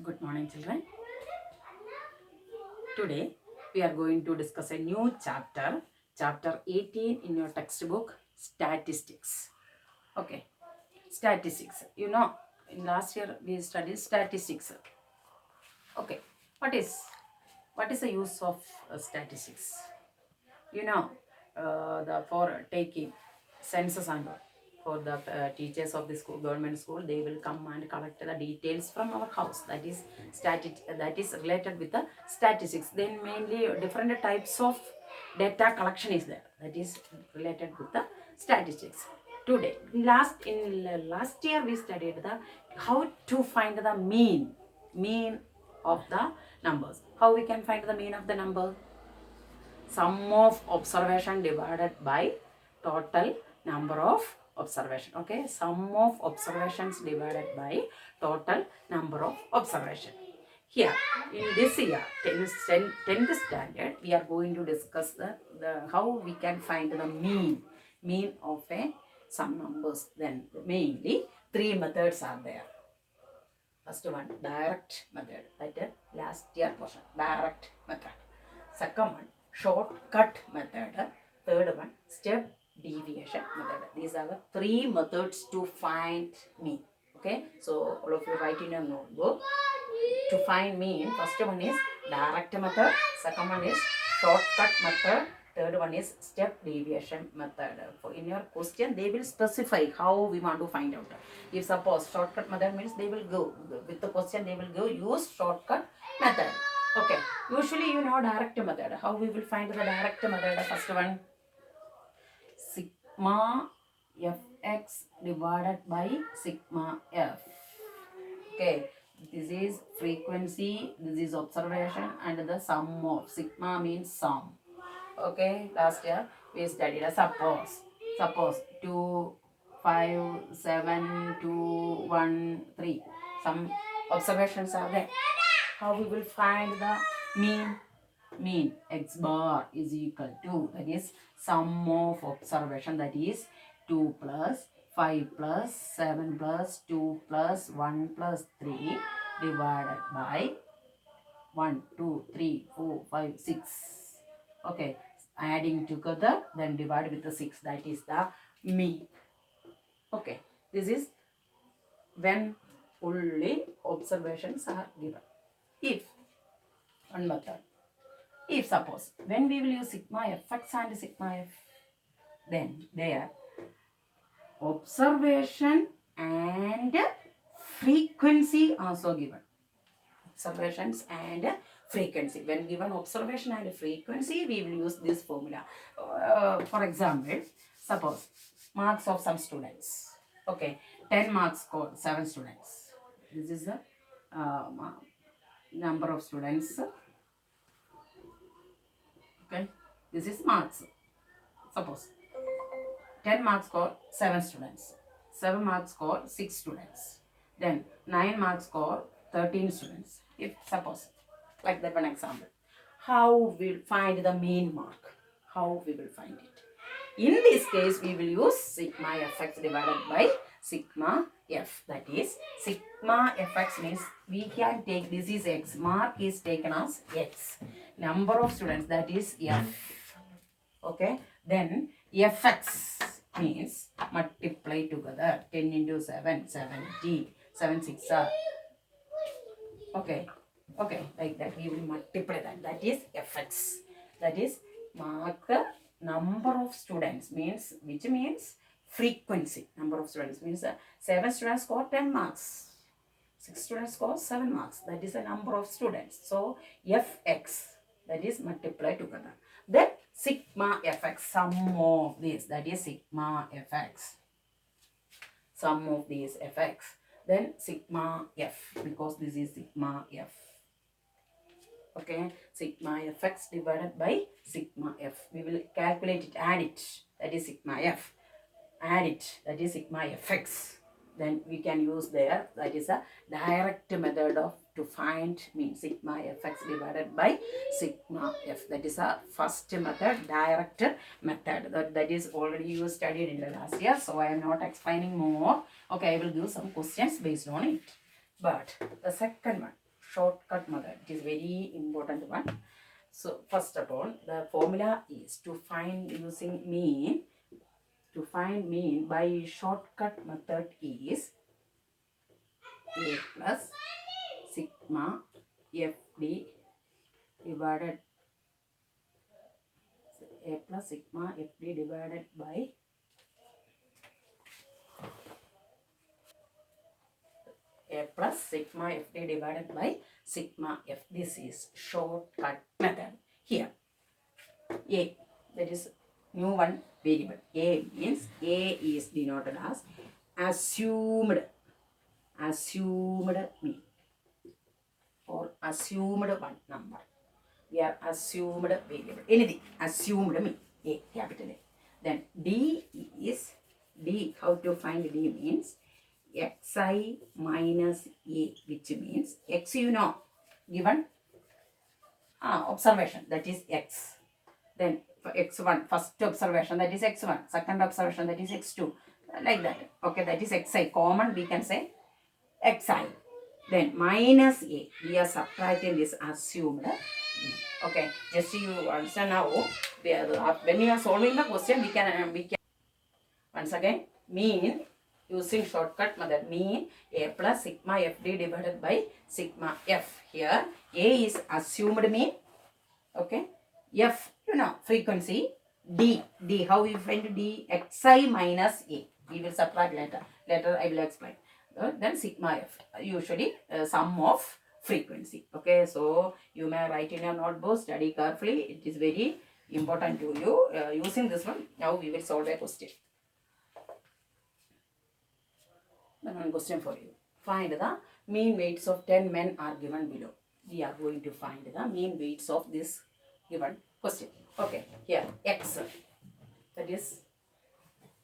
Good morning, children. Today we are going to discuss a new chapter, chapter 18 in your textbook, Statistics. Okay, statistics. In last year we studied statistics. Okay, what is what is the use of statistics? You know, the for taking census and all. For the teachers of the school, government school, they will come and collect the details from our house. That is related with the statistics. Then mainly different types of data collection is there. That is related with the statistics. Today, last year we studied the how to find the mean of the numbers. How we can find the mean of the number? Sum of observation divided by total number of observation. Okay, sum of observations divided by total number of observation. Here in this year 10th standard, we are going to discuss the how we can find the mean of some numbers. Then mainly three methods are there. First one, direct method. That is last year portion, direct method. Second one, shortcut method. Third one, step deviation method. These are the three methods to find mean. Okay, so all of you write in your notebook. To find mean, first one is direct method. Second one is shortcut method. Third one is step deviation method. For in your question, they will specify how we want to find out. If suppose shortcut method means, they will go with the question, they will go use shortcut method. Okay, usually direct method. How we will find the direct method? First one, sigma fx divided by sigma f. Okay, this is frequency, this is observation, and the sum of sigma means sum. Okay, last year we studied a suppose 2 5 7 2 1 3. Some observations are there. How we will find the mean? X bar is equal to, that is sum of observation, that is 2 plus 5 plus 7 plus 2 plus 1 plus 3 divided by 1 2 3 4 5 6. Okay, adding together, then divide with the 6, that is the mean. Okay, this is when only observations are given. If one method, if suppose when we will use sigma fx and sigma f, then there observation and frequency also given. Observations and frequency. When given observation and frequency, we will use this formula. For example, suppose marks of some students. Okay, 10 marks scored, 7 students. This is the number of students. Okay, this is marks. Suppose 10 marks score 7 students, 7 marks score 6 students, then 9 marks score 13 students. If suppose like that one example, how we'll find the mean mark? How we will find it? In this case, we will use sigma fx divided by sigma f. That is sigma fx means we can take, this is x, mark is taken as x, number of students, that is f. Okay, then fx means multiply together, 10 into 7, 70, 7 6 are. Okay, like that we will multiply that is fx. That is mark number of students means, which means frequency. Number of students means 7 students score 10 marks, 6 students score 7 marks. That is the number of students. So fx, that is multiply together. Then sigma fx, sum of this, that is sigma fx, sum of these fx. Then sigma f, because this is sigma f. Okay, sigma fx divided by sigma f. We will calculate it, add it, that is sigma f. Add it, that is sigma fx. Then we can use there, that is a direct method of to find mean, sigma fx divided by sigma f. That is a first method, direct method. That is already you studied in the last year, so I am not explaining more. Okay, I will give some questions based on it. But the second one, shortcut method. It is very important one. So first of all, the formula is to find using mean. To find mean by shortcut method is a plus sigma fd divided a plus sigma fd divided by a plus sigma fd divided by sigma f. This is shortcut method. Here a, that is new one variable. A means a is denoted as assumed mean or assumed one number. We are assumed variable. Anything assumed mean a, capital A. Then D is D. How to find D means xi minus a, which means x given observation, that is x. Then for x1, first observation, that is x1, second observation, that is x2, like that. Okay, that is xi. Common we can say xi. Then minus a, we are subtracting this assumed. Okay, just you understand now. When you are solving the question, we can once again mean using shortcut method. Mean a plus sigma fd divided by sigma f. Here a is assumed mean. Okay, f frequency. D how we find D? Xi minus a. We will subtract later. Later I will explain. Then sigma f, usually sum of frequency. Okay, so you may write in your notebook, study carefully. It is very important to you. Using this one, now we will solve a question. Then one question for you. Find the mean weights of 10 men are given below. We are going to find the mean weights of this given question. Okay, here x, that is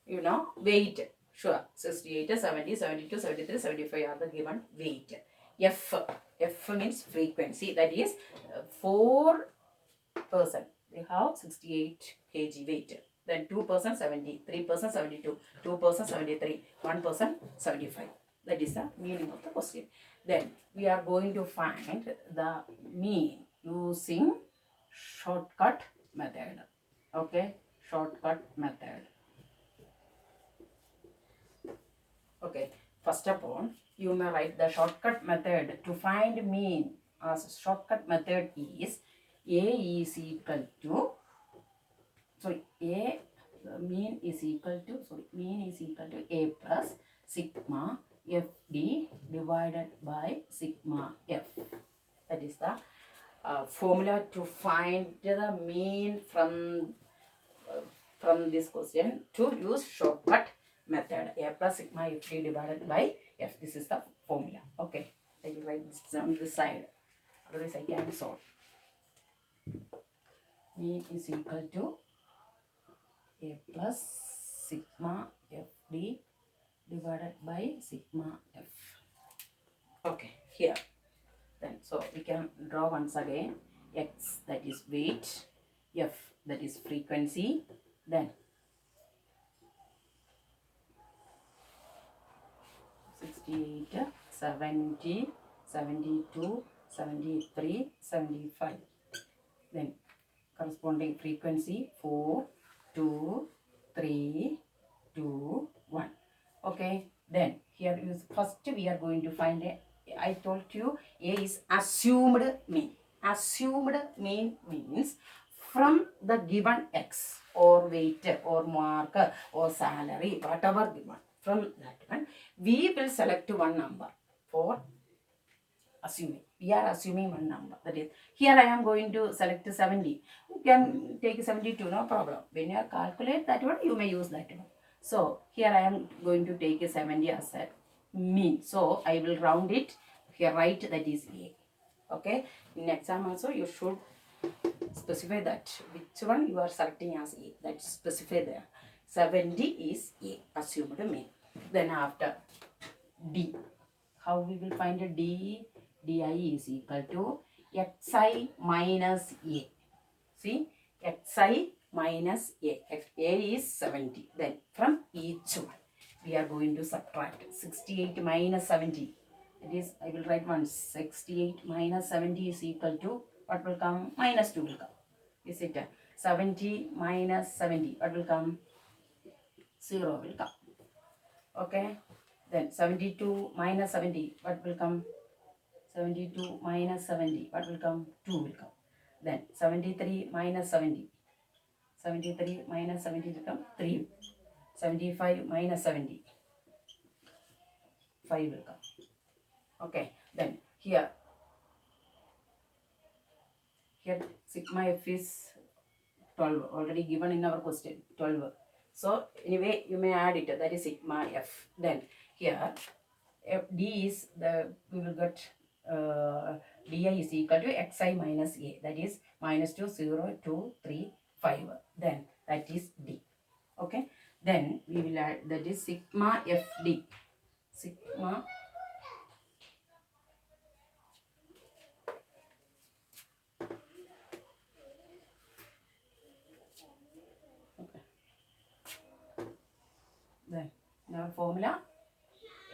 weight. Sure, 68, 70, 72, 73, 75 are the given weight. F means frequency, that is 4%. They have 68 kg weight. Then 2% 70, 3% 72, 2% 73, 1% 75. That is the meaning of the question. Then we are going to find the mean using shortcut method. Okay, shortcut method. Okay, first of all, you may write the shortcut method. To find mean as shortcut method is a is equal to mean is equal to a plus sigma fd divided by sigma f. That is the formula to find the mean from this question to use shortcut method. A plus sigma fd divided by f. This is the formula. Okay, I will write this on this side, otherwise I can solve. Mean is equal to a plus sigma fd divided by sigma f. Okay, here. Then so we can draw once again. X, that is weight, f, that is frequency, then 68, 70, 72, 73, 75. Then corresponding frequency 4, 2, 3, 2, 1. Okay, then here is first we are going to find I told you A is assumed mean. Assumed mean means from the given x or weight or marker or salary, whatever given, from that one we will select one number for assuming. We are assuming one number. That is, here I am going to select 70. You can take 72, no problem. When you calculate that one, you may use that one. So here I am going to take a 70 as a mean. So I will round it. Here write that is A. Okay. In exam also you should specify that which one you are selecting as A. That specify there. 70 is A, assumed mean. Then after D. How we will find a D? Di is equal to xi minus A. See, xi minus A. A is 70. Then from each one we are going to subtract 68 minus 70. It is, I will write once, 68 minus 70 is equal to, what will come? Minus 2 will come. Is it 70 minus 70, what will come? 0 will come. Okay. Then 72 minus 70, what will come? 72 minus 70, what will come? 2 will come. Then 73 minus 70, 73 minus 70 will come 3. 75 minus 70, 5 will come. Okay. Then here sigma f is 12, already given in our question, 12. So anyway, you may add it, that is sigma f. Then here d is the, we will get di is equal to xi minus a, that is minus 2, 0, 2, 3, 5. Then that is d. Okay. Then we will add, that is sigma fd. Sigma then our formula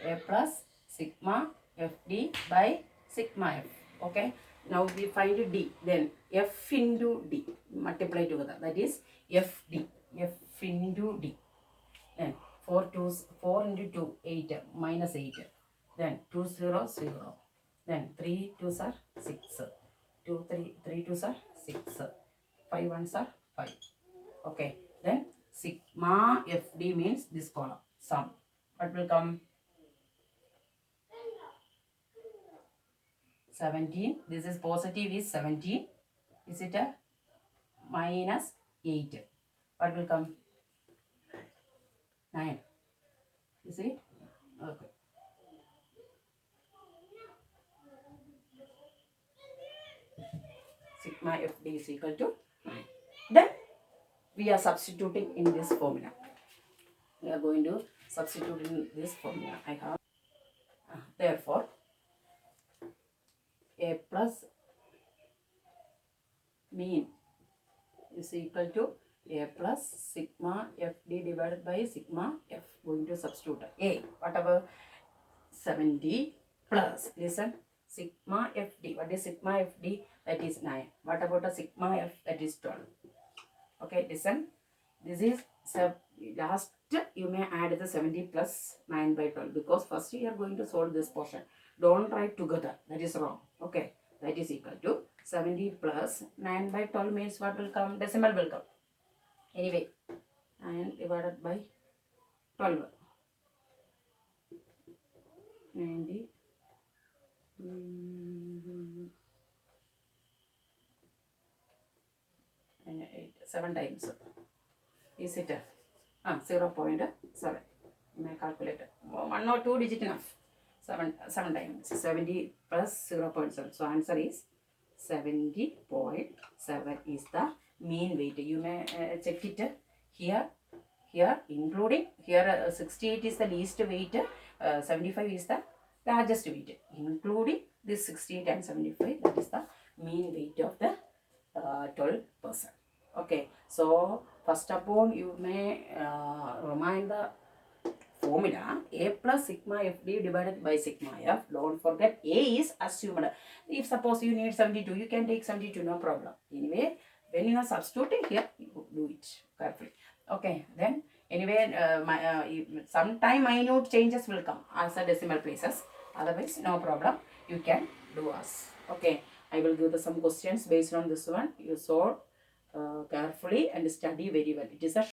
a plus sigma fd by sigma f. Okay. Now we find d. Then f into d, multiply together, that is fd. F into d. Then 4 into 2, 8, minus 8. Then 2 0 0. Then 3 2s are 6. 3 2s are 6. 5 1s are 5. Okay. Then sigma fd means this column, sum. What will come? 17. This is positive is 17. Is it a minus 8? What will come? 9. You see? Okay. Sigma fd is equal to 9. Then we are substituting in this formula. We are going to substitute in this formula. I have therefore a plus mean is equal to a plus sigma fd divided by sigma f. Going to substitute a, whatever, 70 plus, listen, sigma fd. What is sigma fd? That is 9. What about a sigma f? That is 12. Okay, listen, this is last, you may add the 70 plus 9 by 12, because first you are going to solve this portion. Don't write together, that is wrong. Okay, that is equal to 70 plus 9 by 12 means what will come? Decimal will come. Anyway, 9 divided by 12. 90. 7 times. Is it 0.7? You may calculate. 1 or 2 digit enough. 7 times. 70 plus 0.7. So answer is 70.7 is the mean weight. You may check it here, including here 68 is the least weight, 75 is the largest weight, including this 68 and 75, that is the mean weight of the 12%. Okay, so first of all you may remind the formula a plus sigma fd divided by sigma f. Don't forget a is assumed. If suppose you need 72, you can take 72, no problem. Anyway, when you are substituting here, you do it carefully. Okay, then anyway, sometime minute changes will come as a decimal places. Otherwise, no problem. You can do us. Okay, I will give some questions based on this one. You solve carefully and study very well. It is a